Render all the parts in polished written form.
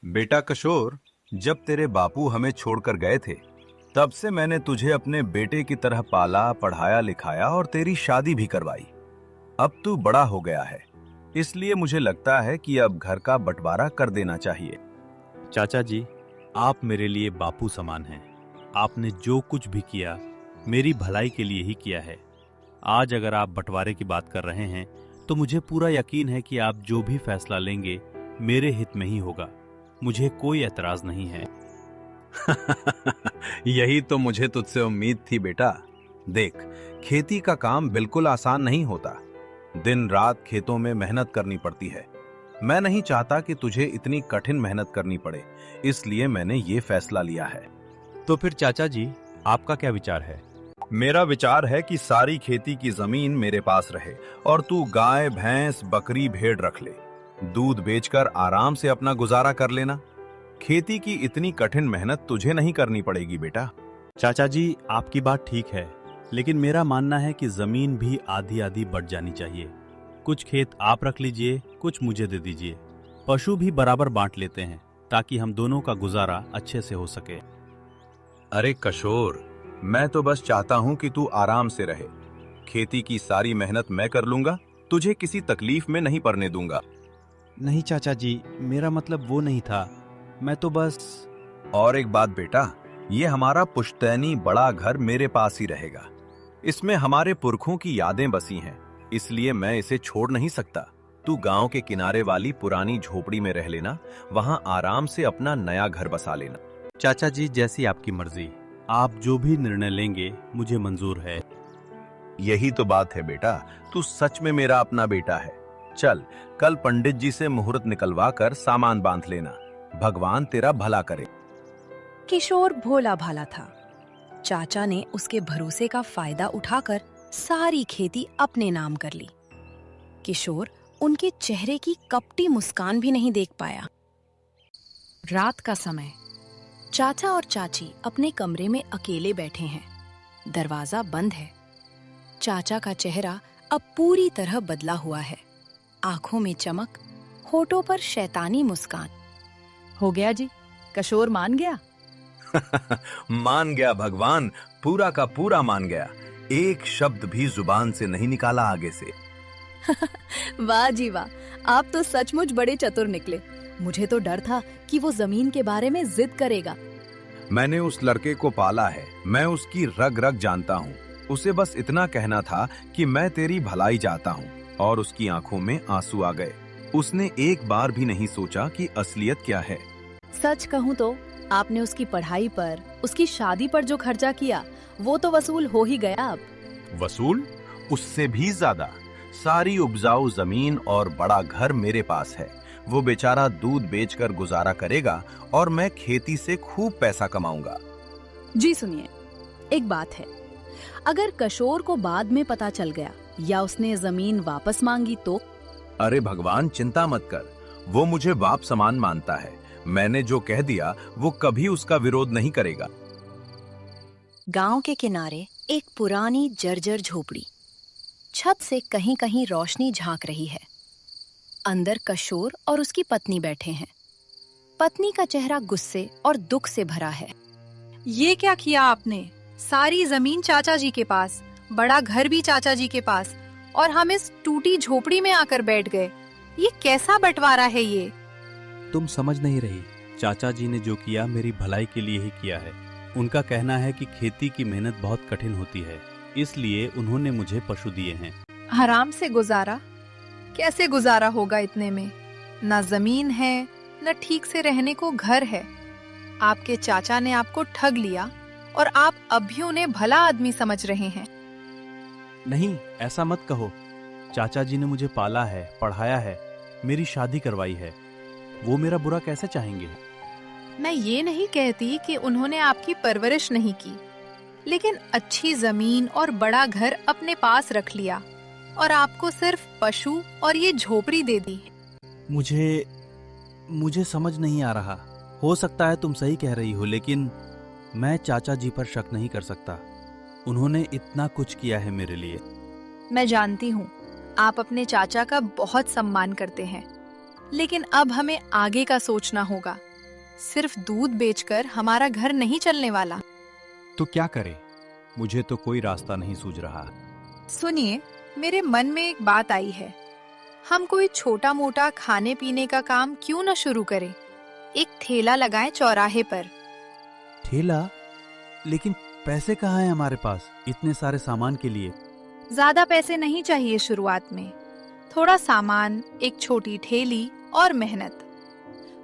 बेटा किशोर, जब तेरे बापू हमें छोड़कर गए थे, तब से मैंने तुझे अपने बेटे की तरह पाला, पढ़ाया, लिखाया और तेरी शादी भी करवाई। अब तू बड़ा हो गया है, इसलिए मुझे लगता है कि अब घर का बंटवारा कर देना चाहिए। चाचा जी, आप मेरे लिए बापू समान हैं। आपने जो कुछ भी किया मेरी भलाई के लिए ही किया है। आज अगर आप बंटवारे की बात कर रहे हैं तो मुझे पूरा यकीन है कि आप जो भी फैसला लेंगे मेरे हित में ही होगा। मुझे कोई एतराज नहीं है। यही तो मुझे तुझसे उम्मीद थी बेटा। देख, खेती का काम बिल्कुल आसान नहीं होता। दिन रात खेतों में मेहनत करनी पड़ती है। मैं नहीं चाहता कि तुझे इतनी कठिन मेहनत करनी पड़े, इसलिए मैंने ये फैसला लिया है। तो फिर चाचा जी, आपका क्या विचार है? मेरा विचार है कि सारी खेती की जमीन मेरे पास रहे और तू गाय, भैंस, बकरी, भेड़ रख ले। दूध बेचकर आराम से अपना गुजारा कर लेना। खेती की इतनी कठिन मेहनत तुझे नहीं करनी पड़ेगी बेटा। चाचा जी, आपकी बात ठीक है, लेकिन मेरा मानना है कि जमीन भी आधी आधी बट जानी चाहिए। कुछ खेत आप रख लीजिए, कुछ मुझे दे दीजिए। पशु भी बराबर बांट लेते हैं ताकि हम दोनों का गुजारा अच्छे से हो सके। अरे किशोर, मैं तो बस चाहता हूँ कि तू आराम से रहे। खेती की सारी मेहनत मैं कर लूंगा, तुझे किसी तकलीफ में नहीं पड़ने दूंगा। नहीं चाचा जी, मेरा मतलब वो नहीं था। मैं तो बस। और एक बात बेटा, ये हमारा पुश्तैनी बड़ा घर मेरे पास ही रहेगा। इसमें हमारे पुरखों की यादें बसी हैं, इसलिए मैं इसे छोड़ नहीं सकता। तू गांव के किनारे वाली पुरानी झोपड़ी में रह लेना, वहां आराम से अपना नया घर बसा लेना। चाचा जी, जैसी आपकी मर्जी। आप जो भी निर्णय लेंगे मुझे मंजूर है। यही तो बात है बेटा, तू सच में मेरा अपना बेटा है। चल, कल पंडित जी से मुहूर्त निकलवा कर सामान बांध लेना। भगवान तेरा भला करे। किशोर भोला भाला था। चाचा ने उसके भरोसे का फायदा उठाकर सारी खेती अपने नाम कर ली। किशोर उनके चेहरे की कपटी मुस्कान भी नहीं देख पाया। रात का समय, चाचा और चाची अपने कमरे में अकेले बैठे हैं। दरवाजा बंद है। चाचा का चेहरा अब पूरी तरह बदला हुआ है। आंखों में चमक, होठों पर शैतानी मुस्कान। हो गया जी, किशोर मान गया। मान गया भगवान, पूरा का पूरा मान गया। एक शब्द भी जुबान से नहीं निकाला आगे से। वाह जी वाह, आप तो सचमुच बड़े चतुर निकले। मुझे तो डर था कि वो जमीन के बारे में जिद करेगा। मैंने उस लड़के को पाला है, मैं उसकी रग रग जानता हूँ। उसे बस इतना कहना था कि मैं तेरी भलाई चाहता हूँ, और उसकी आंखों में आंसू आ गए। उसने एक बार भी नहीं सोचा कि असलियत क्या है। सच कहूँ तो आपने उसकी पढ़ाई पर, उसकी शादी पर जो खर्चा किया वो तो वसूल हो ही गया। अब वसूल? उससे भी ज्यादा। सारी उपजाऊ जमीन और बड़ा घर मेरे पास है। वो बेचारा दूध बेचकर गुजारा करेगा और मैं खेती से खूब पैसा कमाऊंगा। जी सुनिए, एक बात है, अगर किशोर को बाद में पता चल गया या उसने जमीन वापस मांगी तो? अरे भगवान, चिंता मत कर, वो मुझे बाप समान मानता है। मैंने जो कह दिया वो कभी उसका विरोध नहीं करेगा। गांव के किनारे एक पुरानी जर्जर झोपड़ी। छत से कहीं कहीं रोशनी झांक रही है। अंदर किशोर और उसकी पत्नी बैठे हैं। पत्नी का चेहरा गुस्से और दुख से भरा है। ये क्या किया आपने? सारी जमीन चाचा जी के पास, बड़ा घर भी चाचा जी के पास, और हम इस टूटी झोपड़ी में आकर बैठ गए। ये कैसा बंटवारा है ये? तुम समझ नहीं रही। चाचा जी ने जो किया मेरी भलाई के लिए ही किया है। उनका कहना है कि खेती की मेहनत बहुत कठिन होती है, इसलिए उन्होंने मुझे पशु दिए हैं। हराम से गुजारा? कैसे गुजारा होगा इतने में? न जमीन है, न ठीक से रहने को घर है। आपके चाचा ने आपको ठग लिया और आप अब भी उन्हें भला आदमी समझ रहे हैं। नहीं, ऐसा मत कहो। चाचा जी ने मुझे पाला है, पढ़ाया है, मेरी शादी करवाई है। वो मेरा बुरा कैसे चाहेंगे? मैं ये नहीं कहती कि उन्होंने आपकी परवरिश नहीं की, लेकिन अच्छी जमीन और बड़ा घर अपने पास रख लिया और आपको सिर्फ पशु और ये झोपड़ी दे दी। मुझे समझ नहीं आ रहा। हो सकता है तुम सही कह रही हो, लेकिन मैं चाचा जी पर शक नहीं कर सकता। उन्होंने इतना कुछ किया है मेरे लिए। मैं जानती हूँ आप अपने चाचा का बहुत सम्मान करते हैं, लेकिन अब हमें आगे का सोचना होगा। सिर्फ दूध बेचकर हमारा घर नहीं चलने वाला। तो क्या करें? मुझे तो कोई रास्ता नहीं सूझ रहा। सुनिए, मेरे मन में एक बात आई है। हम कोई छोटा मोटा खाने पीने का काम क्यों न शुरू करें? एक ठेला लगाएं चौराहे पर। ठेला? लेकिन पैसे कहाँ हैं हमारे पास इतने सारे सामान के लिए? ज्यादा पैसे नहीं चाहिए शुरुआत में। थोड़ा सामान, एक छोटी ठेली और मेहनत।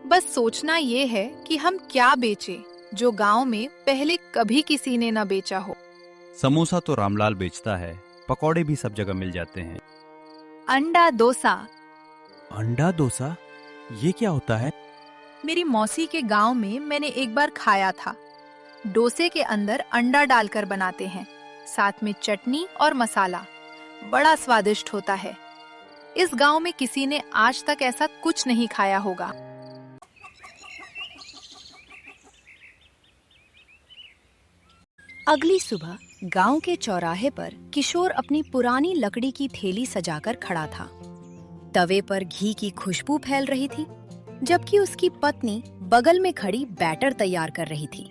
बस सोचना ये है कि हम क्या बेचें जो गांव में पहले कभी किसी ने न बेचा हो। समोसा तो रामलाल बेचता है, पकौड़े भी सब जगह मिल जाते हैं। अंडा डोसा। अंडा डोसा? ये क्या होता है? मेरी मौसी के गांव में मैंने एक बार खाया था। डोसे के अंदर अंडा डालकर बनाते हैं, साथ में चटनी और मसाला। बड़ा स्वादिष्ट होता है। इस गांव में किसी ने आज तक ऐसा कुछ नहीं खाया होगा। अगली सुबह गांव के चौराहे पर किशोर अपनी पुरानी लकड़ी की थैली सजाकर खड़ा था। तवे पर घी की खुशबू फैल रही थी, जबकि उसकी पत्नी बगल में खड़ी बैटर तैयार कर रही थी।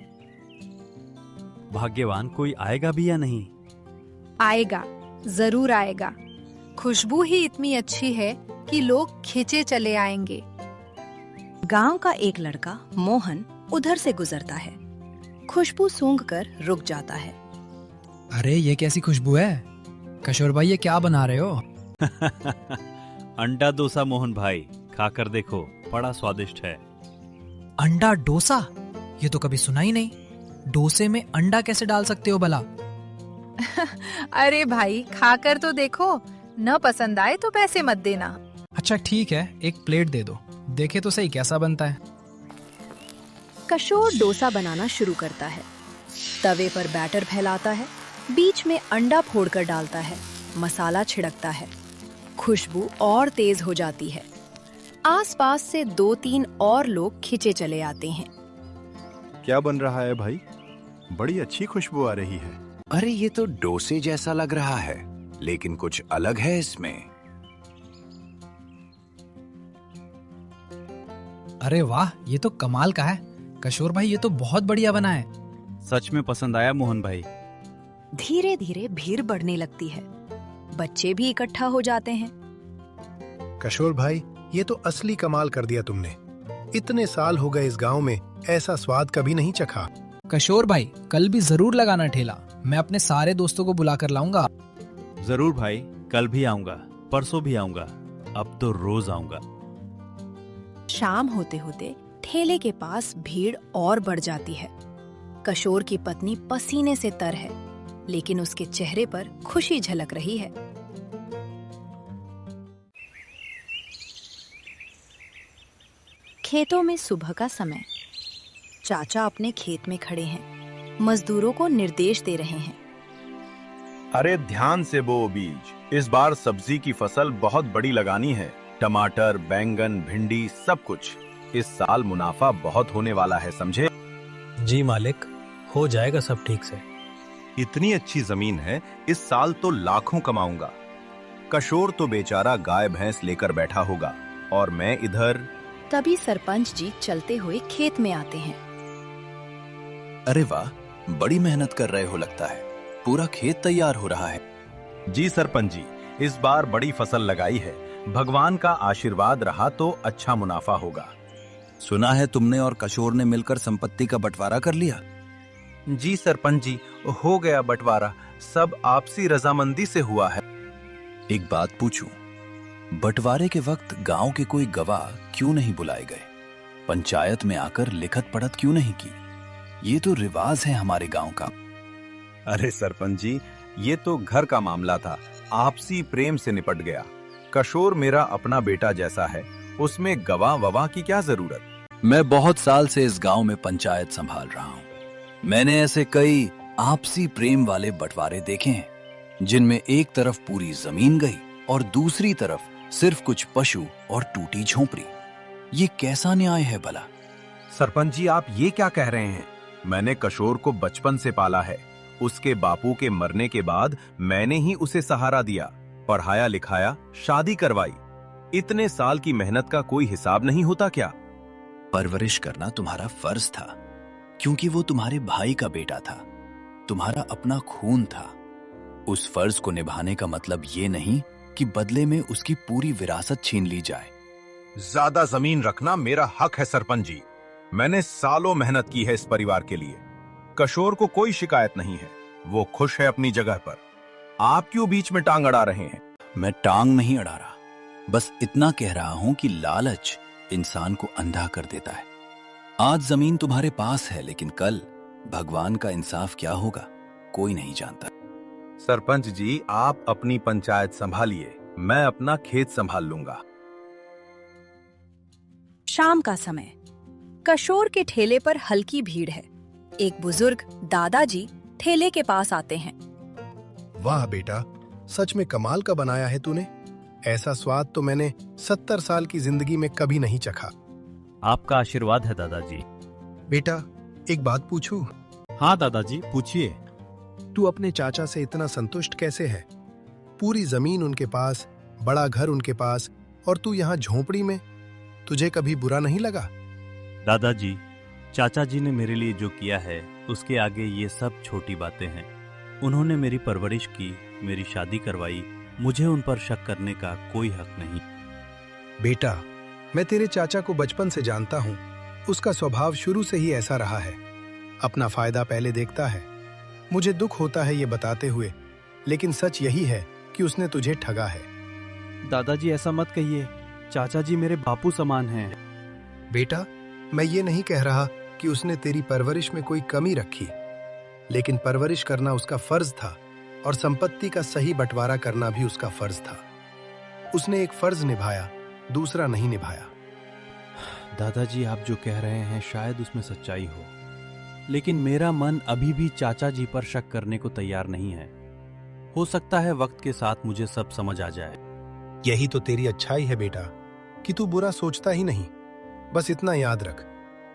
भाग्यवान कोई आएगा भी या नहीं? आएगा, जरूर आएगा। खुशबू ही इतनी अच्छी है कि लोग खींचे चले आएंगे। गांव का एक लड़का मोहन उधर से गुजरता है। खुशबू सूंघकर रुक जाता है। अरे ये कैसी खुशबू है? किशोर भाई ये क्या बना रहे हो? अंडा डोसा मोहन भाई, खाकर देखो, बड़ा स्वादिष्ट है। अंडा डोसा? ये तो कभी सुना ही नहीं। डोसे में अंडा कैसे डाल सकते हो भला? अरे भाई, खाकर तो देखो। न पसंद आए तो पैसे मत देना। अच्छा ठीक है, एक प्लेट दे दो, देखे तो सही कैसा बनता है। किशोर डोसा बनाना शुरू करता है। तवे पर बैटर फैलाता है, बीच में अंडा फोड़कर डालता है, मसाला छिड़कता है। खुशबू और तेज हो जाती है। आसपास से 2-3 और लोग खिंचे चले आते हैं। क्या बन रहा है भाई? बड़ी अच्छी खुशबू आ रही है। अरे ये तो डोसे जैसा लग रहा है, लेकिन कुछ अलग है इसमें। अरे वाह, ये तो कमाल का है। किशोर भाई ये तो बहुत बढ़िया बना है। सच में पसंद आया मोहन भाई। धीरे धीरे भीड़ बढ़ने लगती है। बच्चे भी इकट्ठा हो जाते हैं। किशोर भाई, ये तो असली कमाल कर दिया तुमने। इतने साल हो गए इस गांव में, ऐसा स्वाद कभी नहीं चखा। किशोर भाई कल भी जरूर लगाना ठेला। मैं अपने सारे दोस्तों को बुला कर लाऊंगा। जरूर भाई, कल भी आऊंगा, परसों भी आऊंगा, अब तो रोज आऊंगा। शाम होते होते ठेले के पास भीड़ और बढ़ जाती है। किशोर की पत्नी पसीने से तर है, लेकिन उसके चेहरे पर खुशी झलक रही है। खेतों में सुबह का समय। चाचा अपने खेत में खड़े हैं, मजदूरों को निर्देश दे रहे हैं। अरे ध्यान से बो बीज। इस बार सब्जी की फसल बहुत बड़ी लगानी है। टमाटर, बैंगन, भिंडी, सब कुछ। इस साल मुनाफा बहुत होने वाला है, समझे? जी मालिक, हो जाएगा सब ठीक से। इतनी अच्छी जमीन है, इस साल तो लाखों कमाऊंगा। किशोर तो बेचारा गाय भैंस लेकर बैठा होगा और मैं इधर। तभी सरपंच जी चलते हुए खेत में आते हैं। अरे वाह, बड़ी मेहनत कर रहे हो लगता है। पूरा खेत तैयार हो रहा है। जी सरपंच जी, इस बार बड़ी फसल लगाई है। भगवान का आशीर्वाद रहा तो अच्छा मुनाफा होगा। सुना है तुमने और किशोर ने मिलकर संपत्ति का बंटवारा कर लिया? जी सरपंच जी, हो गया बंटवारा। सब आपसी रजामंदी से हुआ है। एक बात पूछूं? बंटवारे के वक्त गांव के कोई गवाह क्यों नहीं बुलाए गए? पंचायत में आकर लिखत पढ़त क्यों नहीं की? ये तो रिवाज है हमारे गांव का। अरे सरपंच जी, ये तो घर का मामला था, आपसी प्रेम से निपट गया। किशोर मेरा अपना बेटा जैसा है, उसमें गवाह ववाह की क्या जरूरत? मैं बहुत साल से इस गांव में पंचायत संभाल रहा हूं। मैंने ऐसे कई आपसी प्रेम वाले बंटवारे देखे हैं, जिनमें एक तरफ पूरी जमीन गई और दूसरी तरफ सिर्फ कुछ पशु और टूटी झोंपड़ी। ये कैसा न्याय है भला? सरपंच जी, आप ये क्या कह रहे हैं? मैंने किशोर को बचपन से पाला है। उसके बापू के मरने के बाद मैंने ही उसे सहारा दिया, पढ़ाया लिखाया, शादी करवाई। इतने साल की मेहनत का कोई हिसाब नहीं होता क्या? परवरिश करना तुम्हारा फर्ज था, क्योंकि वो तुम्हारे भाई का बेटा था, तुम्हारा अपना खून था। उस फर्ज को निभाने का मतलब ये नहीं कि बदले में उसकी पूरी विरासत छीन ली जाए। ज्यादा जमीन रखना मेरा हक है सरपंच जी। मैंने सालों मेहनत की है इस परिवार के लिए। किशोर को कोई शिकायत नहीं है, वो खुश है अपनी जगह पर। आप क्यों बीच में टांग अड़ा रहे हैं? मैं टांग नहीं अड़ा रहा, बस इतना कह रहा हूं कि लालच इंसान को अंधा कर देता है। आज जमीन तुम्हारे पास है, लेकिन कल भगवान का इंसाफ क्या होगा कोई नहीं जानता। सरपंच जी, आप अपनी पंचायत संभालिए, मैं अपना खेत संभाल लूंगा। शाम का समय। किशोर के ठेले पर हल्की भीड़ है। एक बुजुर्ग दादाजी ठेले के पास आते हैं। वाह बेटा, सच में कमाल का बनाया है तूने। ऐसा स्वाद तो मैंने 70 साल की जिंदगी में कभी नहीं चखा। आपका आशीर्वाद है दादाजी। बेटा, एक बात पूछूं? हाँ दादाजी, पूछिए। तू अपने चाचा से इतना संतुष्ट कैसे है? पूरी जमीन उनके पास, बड़ा घर उनके पास, और तू यहाँ झोपड़ी में। तुझे कभी बुरा नहीं लगा? दादाजी, चाचा जी ने मेरे लिए जो किया है उसके आगे ये सब छोटी बातें हैं। उन्होंने मेरी परवरिश की, मेरी शादी करवाई, मुझे उन पर शक करने का कोई हक नहीं। बेटा, मैं तेरे चाचा को बचपन से जानता हूँ। उसका स्वभाव शुरू से ही ऐसा रहा है, अपना फायदा पहले देखता है। मुझे दुख होता है ये बताते हुए, लेकिन सच यही है कि उसने तुझे ठगा है। दादाजी ऐसा मत कहिए, चाचा जी मेरे बापू समान हैं। बेटा, मैं ये नहीं कह रहा कि उसने तेरी परवरिश में कोई कमी रखी, लेकिन परवरिश करना उसका फर्ज था और संपत्ति का सही बंटवारा करना भी उसका फर्ज था। उसने एक फर्ज निभाया, दूसरा नहीं निभाया। दादाजी, आप जो कह रहे हैं शायद उसमें सच्चाई हो, लेकिन मेरा मन अभी भी चाचा जी पर शक करने को तैयार नहीं है। हो सकता है वक्त के साथ मुझे सब समझ आ जाए। यही तो तेरी अच्छाई है बेटा, कि तू बुरा सोचता ही नहीं। बस इतना याद रख,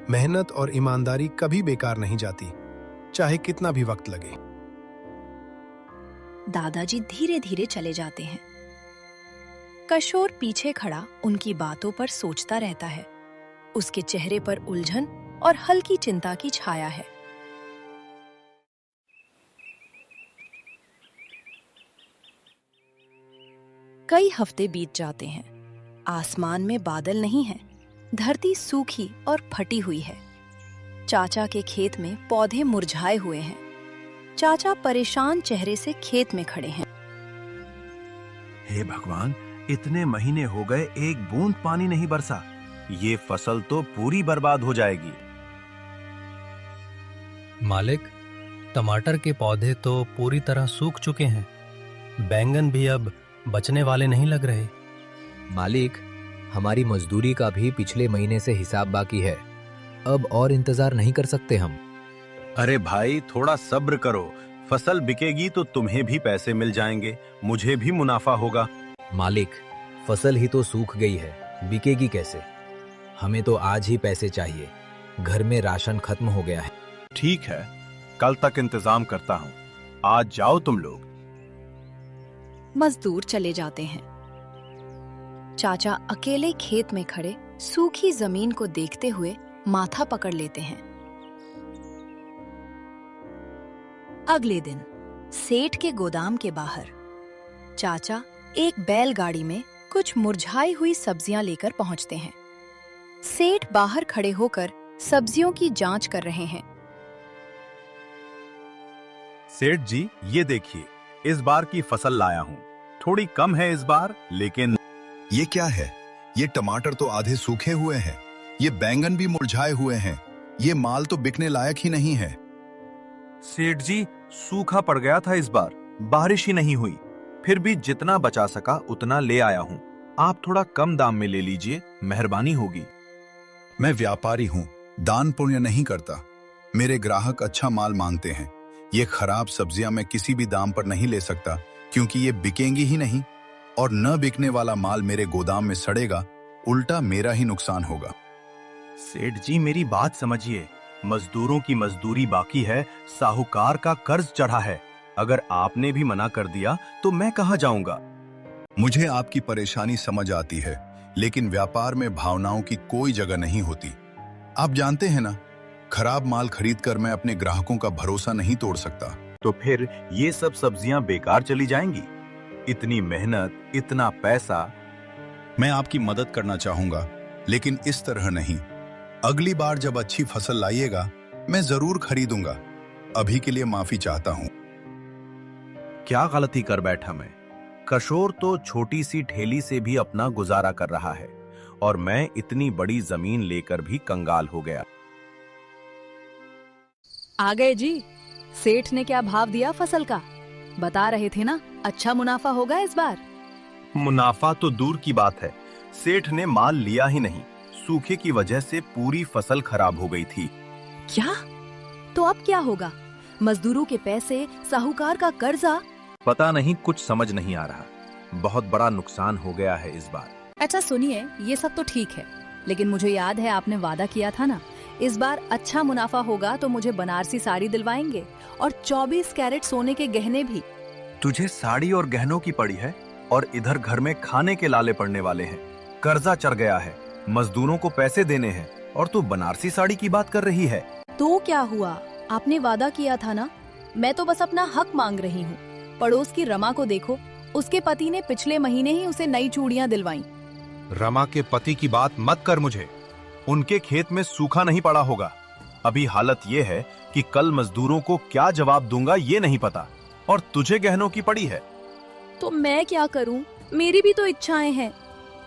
मेहनत और ईमानदारी कभी बेकार नहीं जाती, चाहे कितना भी वक्त लगे। दादाजी धीरे धीरे चले जाते हैं। किशोर पीछे खड़ा उनकी बातों पर सोचता रहता है। उसके चेहरे पर उलझन और हल्की चिंता की छाया है। कई हफ्ते बीत जाते हैं। आसमान में बादल नहीं है, धरती सूखी और फटी हुई है। चाचा के खेत में पौधे मुरझाए हुए हैं। चाचा परेशान चेहरे से खेत में खड़े हैं। हे भगवान, इतने महीने हो गए, एक बूंद पानी नहीं बरसा। ये फसल तो पूरी बर्बाद हो जाएगी। मालिक, टमाटर के पौधे तो पूरी तरह सूख चुके हैं। बैंगन भी अब बचने वाले नहीं लग रहे। मालिक, हमारी मजदूरी का भी पिछले महीने से हिसाब बाकी है। अब और इंतजार नहीं कर सकते हम। अरे भाई, थोड़ा सब्र करो। फसल बिकेगी तो तुम्हें भी पैसे मिल जाएंगे, मुझे भी मुनाफा होगा। मालिक, फसल ही तो सूख गई है, बिकेगी कैसे? हमें तो आज ही पैसे चाहिए। घर में राशन खत्म हो गया है। ठीक है, कल तक इंतजाम करता हूँ। आज जाओ तुम लोग। मजदूर चले जाते हैं। चाचा अकेले खेत में खड़े सूखी जमीन को देखते हुए माथा पकड़ लेते हैं। अगले दिन सेठ के गोदाम के बाहर चाचा एक बैलगाड़ी में कुछ मुरझाई हुई सब्जियां लेकर पहुंचते हैं। सेठ बाहर खड़े होकर सब्जियों की जांच कर रहे हैं। सेठ जी, ये देखिए, इस बार की फसल लाया हूँ। थोड़ी कम है इस बार, लेकिन ये क्या है? ये टमाटर तो आधे सूखे हुए हैं, ये बैंगन भी मुरझाए हुए हैं। ये माल तो बिकने लायक ही नहीं है। सेठ जी, सूखा पड़ गया था इस बार, बारिश ही नहीं हुई। फिर भी जितना बचा सका उतना ले आया हूँ। आप थोड़ा कम दाम में ले लीजिए, मेहरबानी होगी। मैं व्यापारी हूँ, दान पुण्य नहीं करता। मेरे ग्राहक अच्छा माल मांगते हैं। ये खराब सब्जियां मैं किसी भी दाम पर नहीं ले सकता, क्योंकि ये बिकेंगी ही नहीं, और न बिकने वाला माल मेरे गोदाम में सड़ेगा, उल्टा मेरा ही नुकसान होगा। सेठ जी, मेरी बात समझिए। मजदूरों की मजदूरी बाकी है, साहूकार का कर्ज चढ़ा है। अगर आपने भी मना कर दिया तो मैं कहाँ जाऊंगा? मुझे आपकी परेशानी समझ आती है, लेकिन व्यापार में भावनाओं की कोई जगह नहीं होती। आप जानते हैं ना, खराब माल खरीदकर मैं अपने ग्राहकों का भरोसा नहीं तोड़ सकता। तो फिर ये सब सब्जियां बेकार चली जाएंगी? इतनी मेहनत, इतना पैसा। मैं आपकी मदद करना चाहूंगा, लेकिन इस तरह नहीं। अगली बार जब अच्छी फसल लाइएगा, मैं जरूर खरीदूंगा। अभी के लिए माफी चाहता हूं। क्या गलती कर बैठा मैं? किशोर तो छोटी सी ठेली से भी अपना गुजारा कर रहा है और मैं इतनी बड़ी जमीन लेकर भी कंगाल हो गया। आ गए जी। सेठ ने क्या भाव दिया फसल का? बता रहे थे ना, अच्छा मुनाफा होगा इस बार। मुनाफा तो दूर की बात है, सेठ ने माल लिया ही नहीं। सूखे की वजह से पूरी फसल खराब हो गई थी। क्या? तो अब क्या होगा? मजदूरों के पैसे, साहूकार का कर्जा। पता नहीं, कुछ समझ नहीं आ रहा। बहुत बड़ा नुकसान हो गया है इस बार। अच्छा सुनिए, ये सब तो ठीक है, लेकिन मुझे याद है आपने वादा किया था ना, इस बार अच्छा मुनाफा होगा तो मुझे बनारसी साड़ी दिलवाएंगे और 24 कैरेट सोने के गहने भी। तुझे साड़ी और गहनों की पड़ी है और इधर घर में खाने के लाले पड़ने वाले हैं। कर्जा चढ़ गया है, मजदूरों को पैसे देने हैं और तू बनारसी साड़ी की बात कर रही है। तो क्या हुआ? आपने वादा किया था ना। मैं तो बस अपना हक मांग रही हूँ। पड़ोस की रमा को देखो, उसके पति ने पिछले महीने ही उसे नई चूड़ियां दिलवाई। रमा के पति की बात मत कर मुझे। उनके खेत में सूखा नहीं पड़ा होगा। अभी हालत ये है कि कल मजदूरों को क्या जवाब दूंगा ये नहीं पता, और तुझे गहनों की पड़ी है। तो मैं क्या करूं? मेरी भी तो इच्छाएं हैं।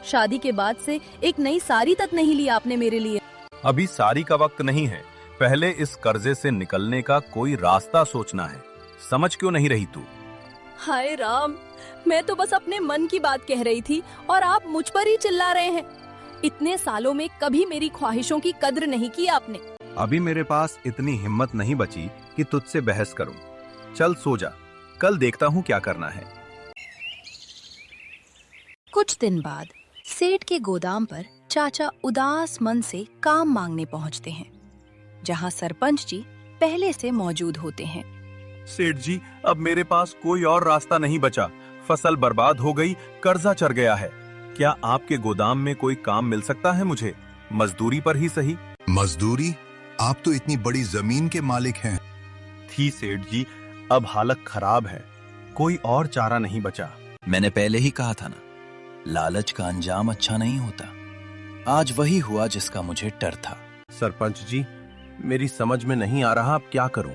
शादी के बाद से एक नई साड़ी तक नहीं ली आपने मेरे लिए। अभी सारी का वक्त नहीं है, पहले इस कर्जे से निकलने का कोई रास्ता सोचना है। समझ क्यों नहीं रही तू? हाय राम, मैं तो बस अपने मन की बात कह रही थी और आप मुझ पर ही चिल्ला रहे हैं। इतने सालों में कभी मेरी ख्वाहिशों की कद्र नहीं की आपने। अभी मेरे पास इतनी हिम्मत नहीं बची कि तुझसे बहस करूं। चल सो जा, कल देखता हूं क्या करना है। कुछ दिन बाद सेठ के गोदाम पर चाचा उदास मन से काम मांगने पहुंचते हैं, जहां सरपंच जी पहले से मौजूद होते हैं। सेठ जी, अब मेरे पास कोई और रास्ता नहीं बचा। फसल बर्बाद हो गई, कर्जा चढ़ गया है। क्या आपके गोदाम में कोई काम मिल सकता है मुझे? मजदूरी पर ही सही। मजदूरी? आप तो इतनी बड़ी जमीन के मालिक हैं। थी सेठ जी, अब हालत खराब है, कोई और चारा नहीं बचा। मैंने पहले ही कहा था ना, लालच का अंजाम अच्छा नहीं होता। आज वही हुआ जिसका मुझे डर था। सरपंच जी, मेरी समझ में नहीं आ रहा अब क्या करूं।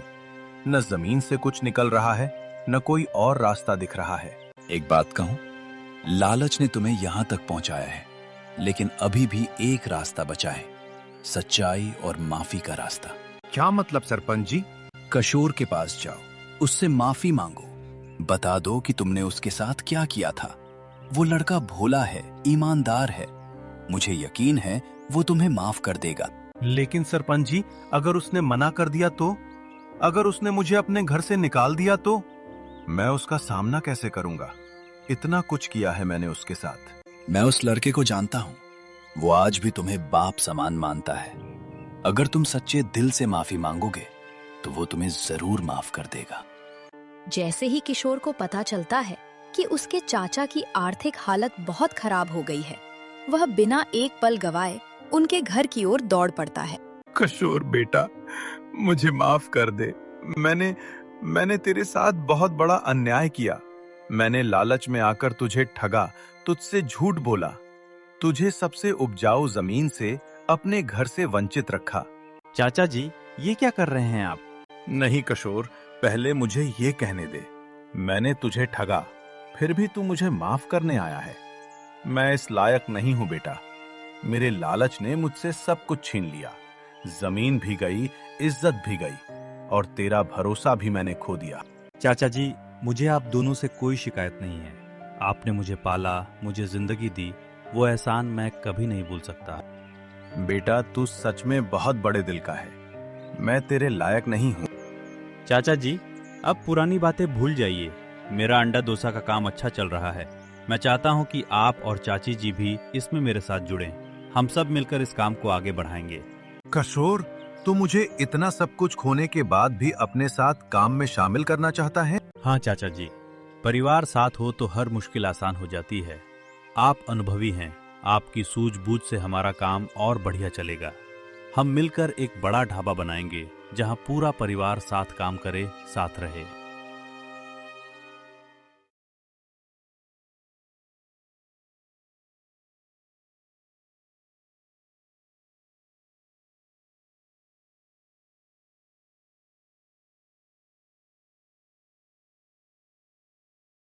न जमीन से कुछ निकल रहा है, न कोई और रास्ता दिख रहा है। एक बात कहूं, लालच ने तुम्हें यहां तक पहुंचाया है, लेकिन अभी भी एक रास्ता बचा है, सच्चाई और माफी का रास्ता। क्या मतलब सरपंच जी? किशोर के पास जाओ, उससे माफी मांगो, बता दो कि तुमने उसके साथ क्या किया था। वो लड़का भोला है, ईमानदार है, मुझे यकीन है वो तुम्हें माफ कर देगा। लेकिन सरपंच जी, अगर उसने मना कर दिया तो? अगर उसने मुझे अपने घर से निकाल दिया तो? मैं उसका सामना कैसे करूंगा? इतना कुछ किया है मैंने उसके साथ। मैं उस लड़के को जानता हूं, वो आज भी तुम्हें बाप समान मानता है। अगर तुम सच्चे दिल से माफी मांगोगे तो वो तुम्हें जरूर माफ कर देगा। जैसे ही किशोर को पता चलता है कि उसके चाचा की आर्थिक हालत बहुत खराब हो गई है, वह बिना एक पल गवाए उनके घर की ओर दौड़ पड़ता है। किशोर बेटा, मुझे माफ कर दे। मैंने तेरे साथ बहुत बड़ा अन्याय किया। मैंने लालच में आकर तुझे ठगा, तुझसे झूठ बोला, तुझे सबसे उपजाऊ जमीन से अपने घर से वंचित रखा। चाचा जी, ये क्या कर रहे हैं आप? नहीं किशोर, पहले मुझे ये कहने दे। मैंने तुझे ठगा, फिर भी तू मुझे माफ करने आया है। मैं इस लायक नहीं हूं बेटा। मेरे लालच ने मुझसे सब कुछ छीन लिया। जमीन भी गई, इज्जत भी गई, और तेरा भरोसा भी मैंने खो दिया। चाचा जी, मुझे आप दोनों से कोई शिकायत नहीं है। आपने मुझे पाला, मुझे जिंदगी दी, वो एहसान मैं कभी नहीं भूल सकता। बेटा, तू सच में बहुत बड़े दिल का है। मैं तेरे लायक नहीं हूँ। चाचा जी, अब पुरानी बातें भूल जाइए। मेरा अंडा डोसा का काम अच्छा चल रहा है। मैं चाहता हूँ कि आप और चाची जी भी इसमें मेरे साथ जुड़ें। हम सब मिलकर इस काम को आगे बढ़ाएंगे। किशोर, तू मुझे इतना सब कुछ खोने के बाद भी अपने साथ काम में शामिल करना चाहता है? हाँ चाचा जी, परिवार साथ हो तो हर मुश्किल आसान हो जाती है। आप अनुभवी हैं, आपकी सूझबूझ से हमारा काम और बढ़िया चलेगा। हम मिलकर एक बड़ा ढाबा बनाएंगे जहां पूरा परिवार साथ काम करे, साथ रहे।